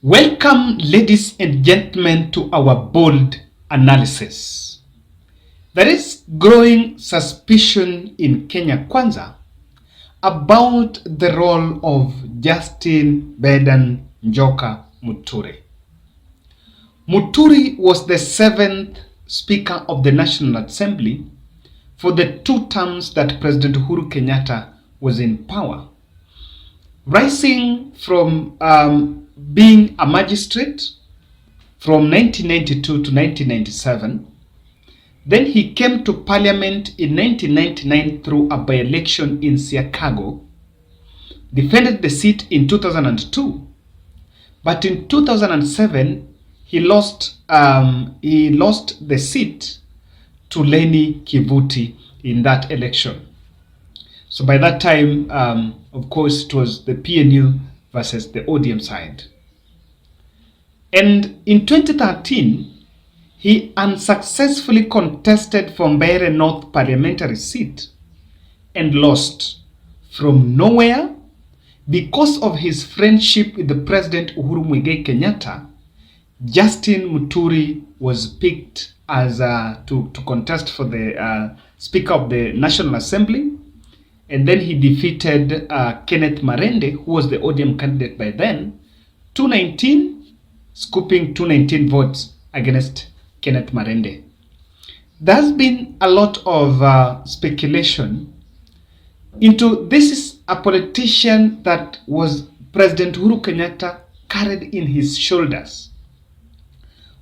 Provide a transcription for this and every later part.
Welcome, ladies and gentlemen, to our bold analysis. There is growing suspicion in Kenya Kwanza about the role of Justin Bedan Njoka Muturi. Muturi was the 7th Speaker of the National Assembly for the 2 terms that President Uhuru Kenyatta was in power, rising from being a magistrate from 1992 to 1997. Then he came to parliament in 1999 through a by-election in Siakago, defended the seat in 2002, but in 2007 he lost the seat to Lenny Kivuti in that election. So by that time, of course, it was the PNU versus the ODM side. And in 2013, he unsuccessfully contested for Mbeere North parliamentary seat and lost from nowhere. Because of his friendship with the President Uhuru Kenyatta, Justin Muturi was picked as to contest for the Speaker of the National Assembly. And then he defeated Kenneth Marende, who was the ODM candidate by then, 219, scooping 219 votes against Kenneth Marende. There's been a lot of speculation into this is a politician that was President Uhuru Kenyatta carried in his shoulders.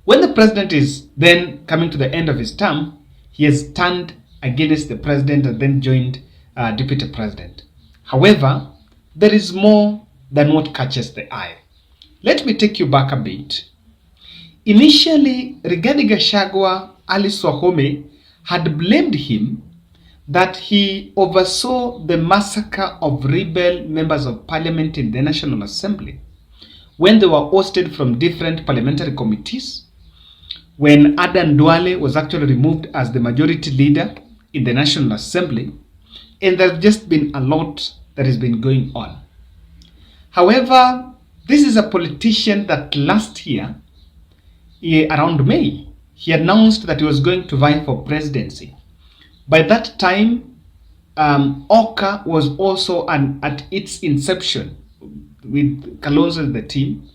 When the president is then coming to the end of his term, he has turned against the president and then joined deputy president. However, there is more than what catches the eye. Let me take you back a bit. Initially, Rigathi Gachagua, Alice Wahome had blamed him that he oversaw the massacre of rebel members of parliament in the National Assembly when they were ousted from different parliamentary committees, when Adan Duale was actually removed as the majority leader in the National Assembly, and there's just been a lot that has been going on. However, this is a politician that last year, around May, he announced that he was going to vie for presidency. By that time, Oka was also at its inception with Kalonzo as the team.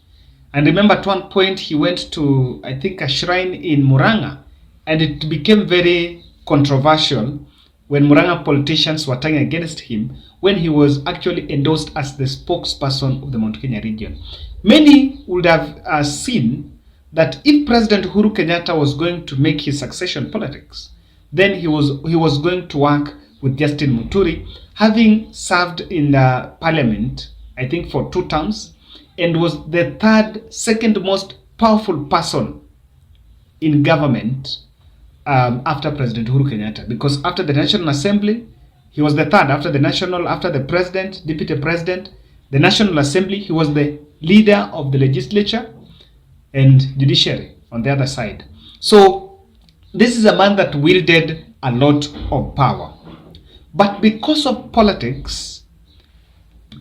And remember, at one point he went to, I think, a shrine in Murang'a, and it became very controversial when Murang'a politicians were turning against him when he was actually endorsed as the spokesperson of the Mount Kenya region. Many would have seen that if President Uhuru Kenyatta was going to make his succession politics, then he was going to work with Justin Muturi, having served in the parliament, I think, for 2 terms, and was the second most powerful person in government after President Uhuru Kenyatta, because after the National Assembly, he was the third. After the president, deputy president, the National Assembly, he was the leader of the legislature and judiciary on the other side. So this is a man that wielded a lot of power. But because of politics,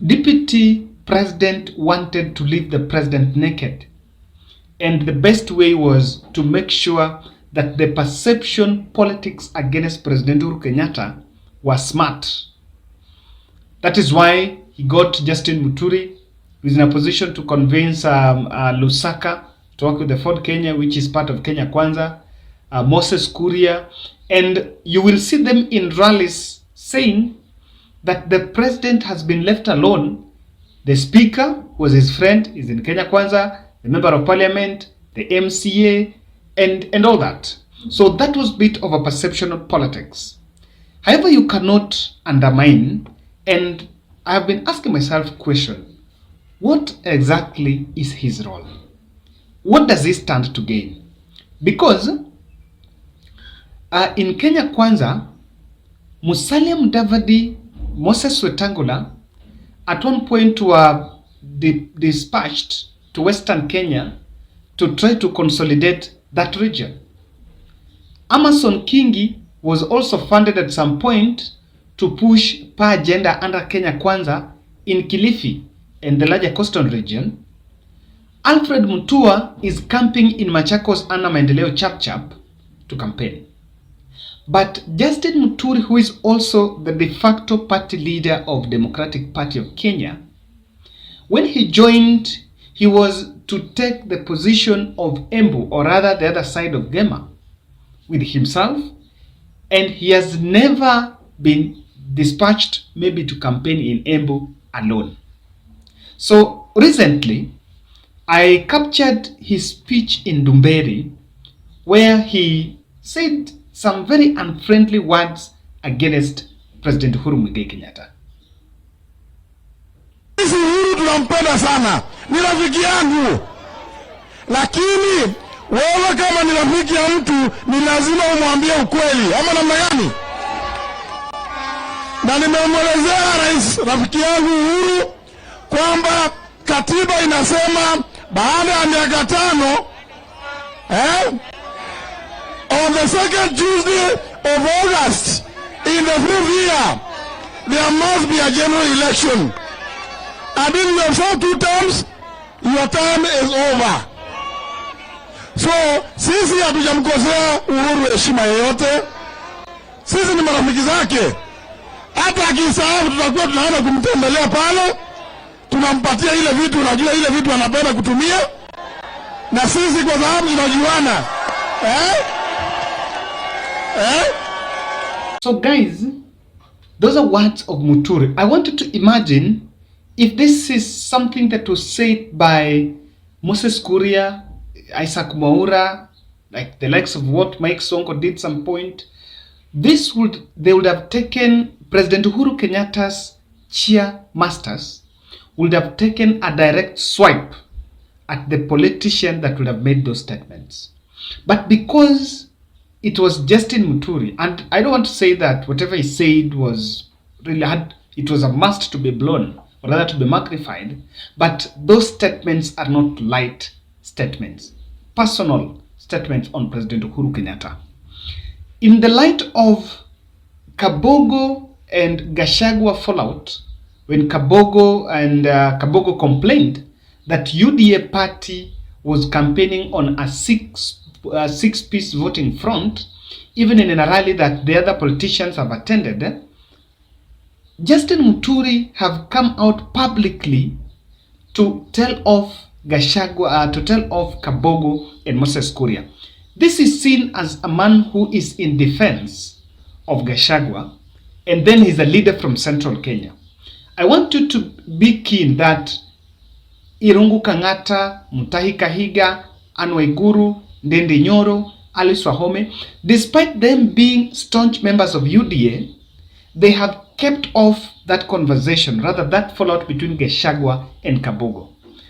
deputy president wanted to leave the president naked. And the best way was to make sure that the perception politics against President Uhuru Kenyatta was smart. That is why he got Justin Muturi, who is in a position to convince Lusaka to work with the Ford Kenya, which is part of Kenya Kwanza, Moses Kuria, and you will see them in rallies saying that the president has been left alone. The speaker was his friend, is in Kenya Kwanza, the member of parliament, the MCA, and all that. So that was a bit of a perception of politics. However, you cannot undermine, and I have been asking myself a question, what exactly is his role? What does he stand to gain? Because in Kenya Kwanza, Musalia Mudavadi, Moses Wetangula, at one point were dispatched to Western Kenya to try to consolidate that region. Amason Kingi was also funded at some point to push PA agenda under Kenya Kwanza in Kilifi and the larger coastal region. Alfred Mutua is camping in Machakos Ana Maendeleo Chapchap to campaign. But Justin Muturi, who is also the de facto party leader of Democratic Party of Kenya, when he joined, he was to take the position of Embu, or rather the other side of Gema, with himself, and he has never been dispatched maybe to campaign in Embu alone. So recently, I captured his speech in Dumberi, where he said some very unfriendly words against President Uhuru Kenyatta. Sisi Uhuru tunampenda sana, ni rafiki yangu, lakini wewe kama ni rafiki ya mtu ni lazima umwambie ukweli, ama namna gani? Na nimemwelezea rais rafiki yangu Uhuru kwamba katiba inasema baada ya miaka 5 on the second Tuesday of August in the 5th year there must be a general election. And if you have served 2 terms, your time is over. So sisi hatujamkosea Uhuru heshima yoyote. Sisi ni marafiki zake. Hata akisahau tutakuwa tunaenda kumtembelea pale, tunampatia ile vitu, unajua ile vitu anapenda kutumia, na sisi kwa sababu tunajuana. So guys, those are words of Muturi. I wanted to imagine if this is something that was said by Moses Kuria, Isaac Mwaura, like the likes of what Mike Sonko did some point, they would have taken President Uhuru Kenyatta's cheer masters, would have taken a direct swipe at the politician that would have made those statements. But because it was Justin Muturi, and I don't want to say that whatever he said was really it was a must to be blown, or rather to be magnified, but those statements are not light statements, personal statements on President Uhuru Kenyatta. In the light of Kabogo and Gachagua fallout, when Kabogo complained that UDA party was campaigning on a six-piece voting front, even in a rally that the other politicians have attended, Justin Muturi have come out publicly to tell off Gachagua, to tell off Kabogo and Moses Kuria. This is seen as a man who is in defense of Gachagua, and then he's a leader from Central Kenya. I want you to be keen that Irungu Kang'ata, Mutahi Kahiga, Anne Waiguru, Ndindi Nyoro, Alice Wahome, despite them being staunch members of UDA, they have kept off that conversation, rather that fallout between Gachagua and Kabogo.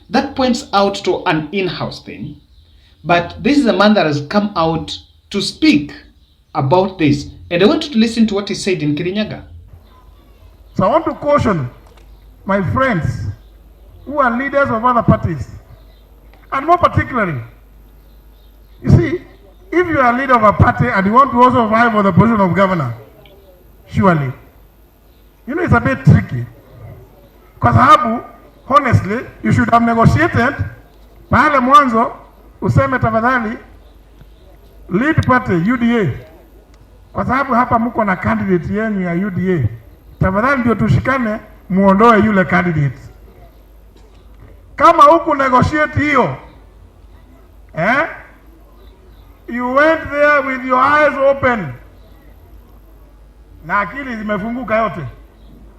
That points out to an in-house thing, but this is a man that has come out to speak about this, and I want you to listen to what he said in Kirinyaga. So I want to caution my friends who are leaders of other parties, and more particularly, you see, if you are a leader of a party and you want to also vie for the position of governor, surely, you know, it's a bit tricky. Because honestly, you should have negotiated pale mwanzo useme tafadhali lead party UDA, kwa sababu hapa mko na candidate yenu ya UDA, tafadhali ndio tushikane muondoe yule candidate. Kama huku negotiate hiyo, you went there with your eyes open na akili zimefunguka yote.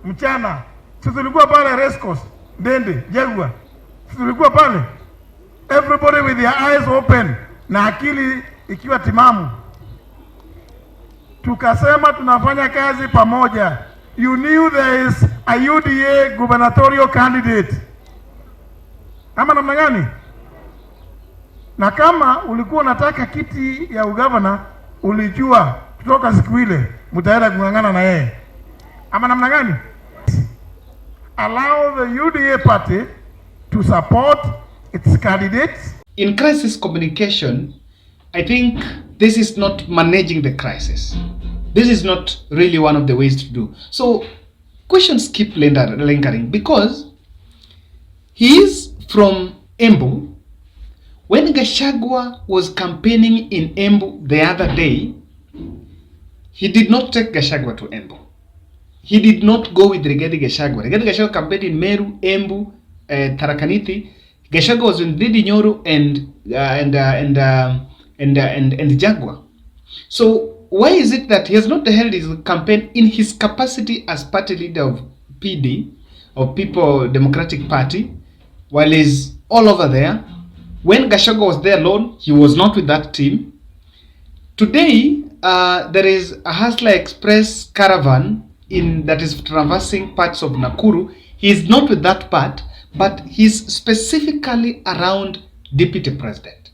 Mchana sisi tulikuwa pale race course Ndende Jagua, sisi tulikuwa pale, everybody with their eyes open na akili ikiwa timamu, tukasema tunafanya kazi pamoja. You knew there is a UDA gubernatorial candidate, ama namna gani? Na kama ulikuwa unataka kiti ya ugavana, ulijua kutoka siku ile mtaenda kungangana na yeye, ama namna gani? Allow the UDA party to support its candidates. In crisis communication, I think this is not managing the crisis. This is not really one of the ways to do. So questions keep lingering because he is from Embu, Gachagua was campaigning in Embu the other day, he did not take Gachagua to Embu. He did not go with Rigathi Gachagua. Rigathi Gachagua campaigned in Meru, Embu, Tharaka Nithi. Gachagua was in Ndindi Nyoro and Jaguar. So why is it that he has not held his campaign in his capacity as party leader of PD, or People Democratic Party, while he's all over there? When Gachagua was there alone, he was not with that team. Today, there is a Hustler Express caravan that is traversing parts of Nakuru. He is not with that part, but he's specifically around Deputy President.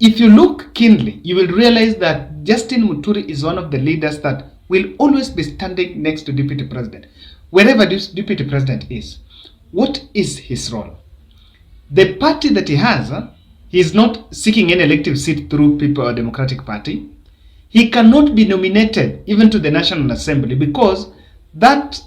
If you look keenly, you will realize that Justin Muturi is one of the leaders that will always be standing next to Deputy President. Wherever this Deputy President is, what is his role? The party that he has, he is not seeking any elective seat through People Democratic Party. He cannot be nominated even to the National Assembly because that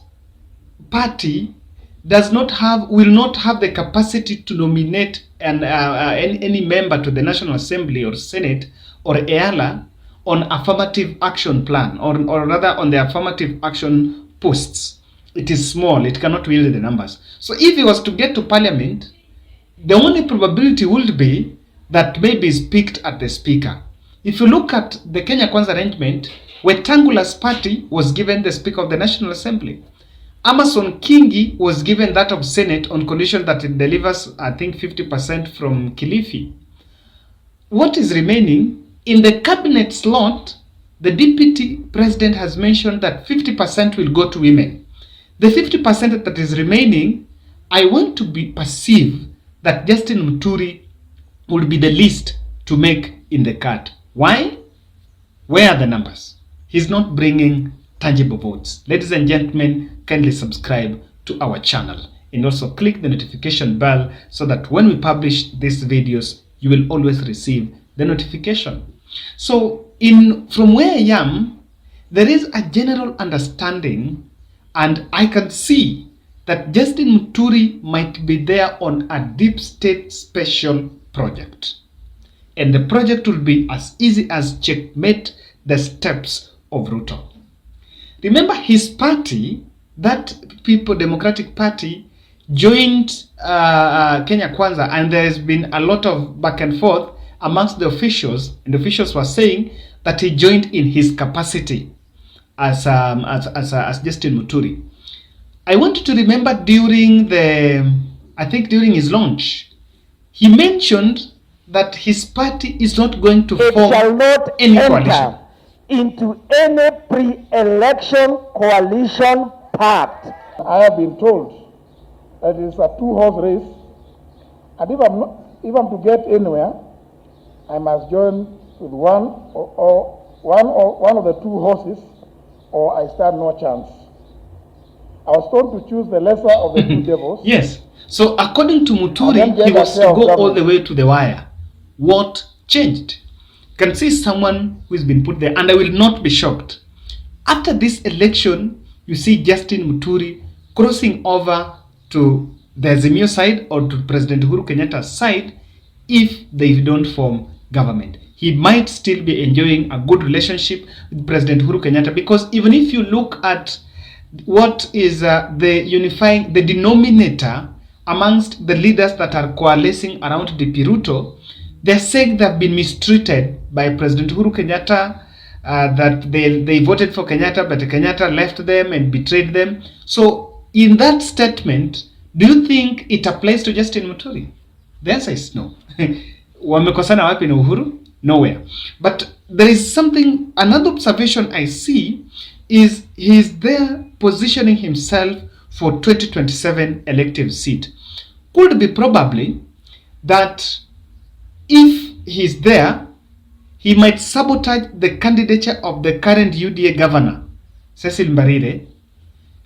party will not have the capacity to nominate any member to the National Assembly or Senate or EALA on affirmative action plan, or rather on the affirmative action posts. It is small, it cannot wield the numbers. So if he was to get to parliament, the only probability would be that maybe is picked at the speaker. If you look at the Kenya Kwanza arrangement, Wetangula's party was given the Speaker of the National Assembly. Amason Kingi was given that of Senate on condition that it delivers, I think, 50% from Kilifi. What is remaining? In the cabinet slot, the Deputy President has mentioned that 50% will go to women. The 50% that is remaining, I want to perceive that Justin Muturi will be the least to make in the cut. Why? Where are the numbers? He's not bringing tangible votes. Ladies and gentlemen, kindly subscribe to our channel and also click the notification bell so that when we publish these videos, you will always receive the notification. So from where I am, there is a general understanding, and I can see that Justin Muturi might be there on a deep state special project. And the project will be as easy as checkmate the steps of Ruto. Remember, his party, that People Democratic Party, joined Kenya Kwanza, and there has been a lot of back and forth amongst the officials, and the officials were saying that he joined in his capacity as Justin Muturi. I want you to remember during his launch, he mentioned that his party is not going to form any coalition into any pre-election coalition pact. I have been told that it is a two-horse race, and if I'm to get anywhere, I must join with one of the two horses, or I stand no chance. I was told to choose the lesser of the two devils. Yes. So according to Muturi, he was to go all the way to the wire. What changed? You can see someone who has been put there, and I will not be shocked. After this election, you see Justin Muturi crossing over to the Azimio side or to President Uhuru Kenyatta's side if they don't form government. He might still be enjoying a good relationship with President Uhuru Kenyatta, because even if you look at what is the denominator amongst the leaders that are coalescing around DP Ruto, they're saying they've been mistreated by President Uhuru Kenyatta, that they voted for Kenyatta, but Kenyatta left them and betrayed them. So in that statement, do you think it applies to Justin Muturi? The answer is no. Wamekosana wapi na Uhuru? Nowhere. But there is another observation I see is he's there positioning himself for 2027 elective seat. Could be probably that if he's there, he might sabotage the candidature of the current UDA governor, Cecil Mbarire,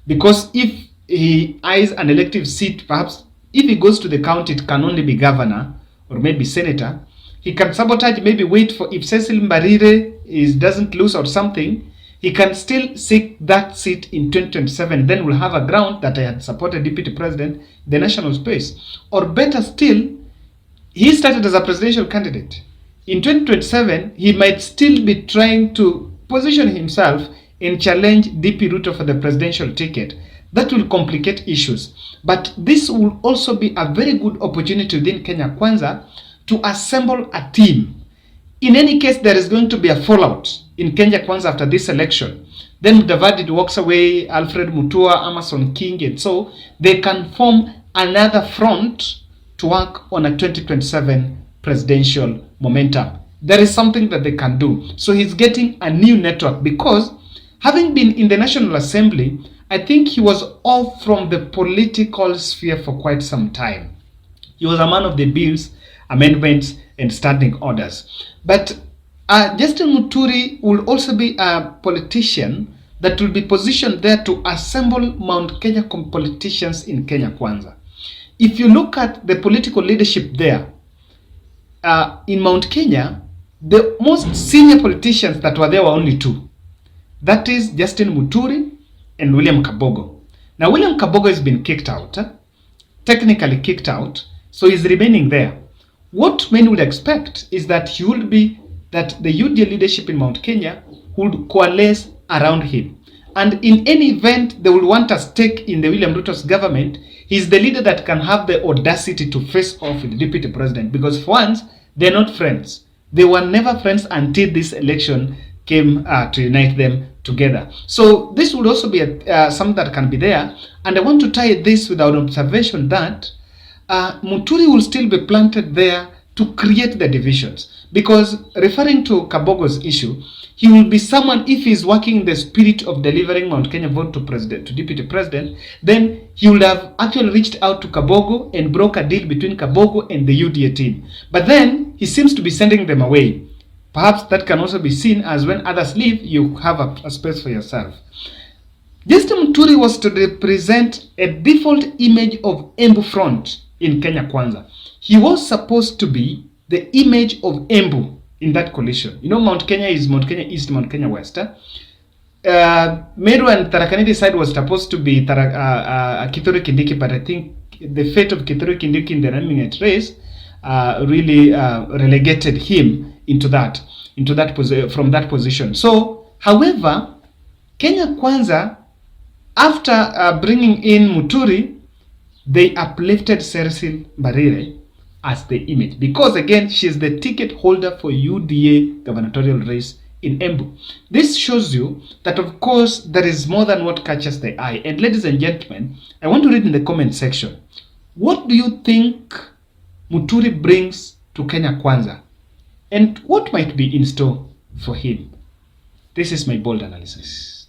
because if he eyes an elective seat, perhaps if he goes to the county, it can only be governor or maybe senator. He can sabotage, maybe wait for, if Cecil Mbarire doesn't lose or something, he can still seek that seat in 2027. Then we'll have a ground that I had supported Deputy President in the national space. Or better still, he started as a presidential candidate. In 2027, he might still be trying to position himself and challenge DP Ruto for the presidential ticket. That will complicate issues. But this will also be a very good opportunity within Kenya Kwanza to assemble a team. In any case, there is going to be a fallout in Kenya Kwanza after this election. Then Mudavadi walks away, Alfred Mutua, Amason King, and so they can form another front to work on a 2027 presidential momentum. There is something that they can do. So he's getting a new network because having been in the National Assembly, I think he was off from the political sphere for quite some time. He was a man of the bills, amendments, and standing orders. But Justin Muturi will also be a politician that will be positioned there to assemble Mount Kenya politicians in Kenya Kwanza. If you look at the political leadership there, in Mount Kenya, the most senior politicians that were there were only two. That is Justin Muturi and William Kabogo. Now, William Kabogo has been kicked out, technically kicked out, so he's remaining there. What many would expect is that the UDA leadership in Mount Kenya would coalesce around him. And in any event, they will want a stake in the William Ruto's government. He's the leader that can have the audacity to face off with the deputy president, because for once, they're not friends. They were never friends until this election came to unite them together. So this would also be something that can be there. And I want to tie this with our observation that Muturi will still be planted there to create the divisions. Because referring to Kabogo's issue, he will be someone, if he's working in the spirit of delivering Mount Kenya vote to deputy president, then he would have actually reached out to Kabogo and broke a deal between Kabogo and the UDA team. But then he seems to be sending them away. Perhaps that can also be seen as when others leave, you have a space for yourself. Justin Muturi was to represent a default image of Embu Front in Kenya Kwanza. He was supposed to be the image of Embu in that coalition. You know, Mount Kenya is Mount Kenya East, Mount Kenya West. Meru and Tharaka Nithi side was supposed to be Kithure Kindiki, but I think the fate of Kithure Kindiki in the nominate race really relegated him from that position. So, however, Kenya Kwanza, after bringing in Muturi, they uplifted Cecil Mbarire as the image, because again, she's the ticket holder for UDA gubernatorial race in Embu. This shows you that, of course, there is more than what catches the eye. And ladies and gentlemen, I want to read in the comment section, what do you think Muturi brings to Kenya Kwanza? And what might be in store for him? This is my bold analysis.